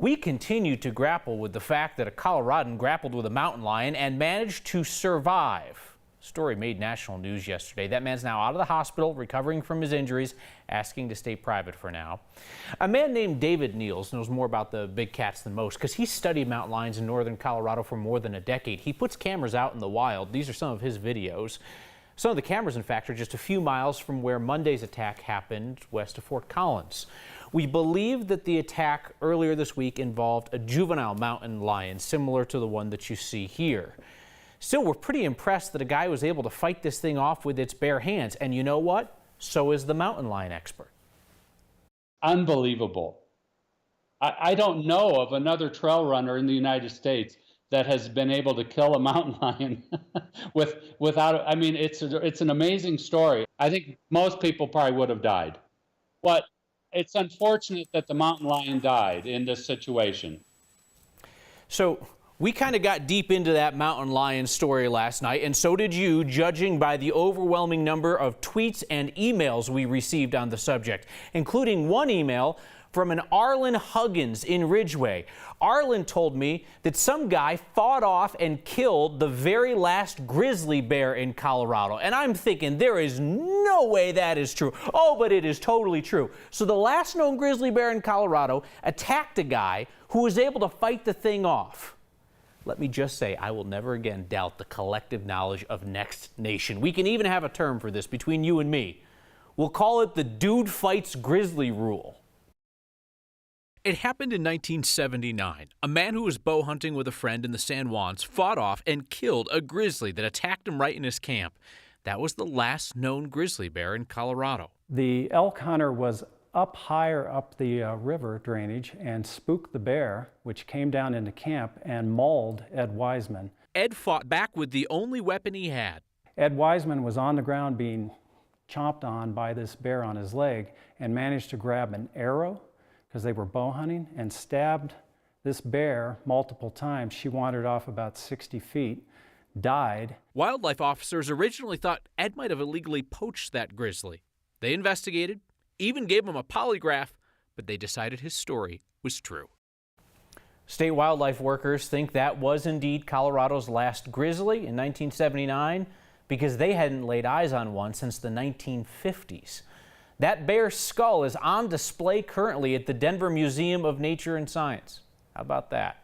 We continue to grapple with the fact that a Coloradan grappled with a mountain lion and managed to survive. Story made national news yesterday. That man's now out of the hospital, recovering from his injuries, asking to stay private for now. A man named David Niels knows more about the big cats than most because he studied mountain lions in northern Colorado for more than a decade. He puts cameras out in the wild. These are some of his videos. Some of the cameras, in fact, are just a few miles from where Monday's attack happened west of Fort Collins. We believe that the attack earlier this week involved a juvenile mountain lion, similar to the one that you see here. Still, we're pretty impressed that a guy was able to fight this thing off with its bare hands. And you know what? So is the mountain lion expert. Unbelievable. I don't know of another trail runner in the United States that has been able to kill a mountain lion without, I mean, it's an amazing story. I think most people probably would have died. But it's unfortunate that the mountain lion died in this situation. So we kind of got deep into that mountain lion story last night, and so did you, judging by the overwhelming number of tweets and emails we received on the subject, including one email from an Arlen Huggins in Ridgeway. Arlen told me that some guy fought off and killed the very last grizzly bear in Colorado. And I'm thinking there is no way that is true. Oh, but it is totally true. So the last known grizzly bear in Colorado attacked a guy who was able to fight the thing off. Let me just say, I will never again doubt the collective knowledge of Next Nation. We can even have a term for this between you and me. We'll call it the dude fights grizzly rule. It happened in 1979. A man who was bow hunting with a friend in the San Juans fought off and killed a grizzly that attacked him right in his camp. That was the last known grizzly bear in Colorado. The elk hunter was up higher up the river drainage and spooked the bear, which came down into camp and mauled Ed Wiseman. Ed fought back with the only weapon he had. Ed Wiseman was on the ground being chomped on by this bear on his leg and managed to grab an arrow, because they were bow hunting, and stabbed this bear multiple times. She wandered off about 60 feet, died. Wildlife officers originally thought Ed might have illegally poached that grizzly. They investigated, even gave him a polygraph, but they decided his story was true. State wildlife workers think that was indeed Colorado's last grizzly in 1979 because they hadn't laid eyes on one since the 1950s. That bear's skull is on display currently at the Denver Museum of Nature and Science. How about that?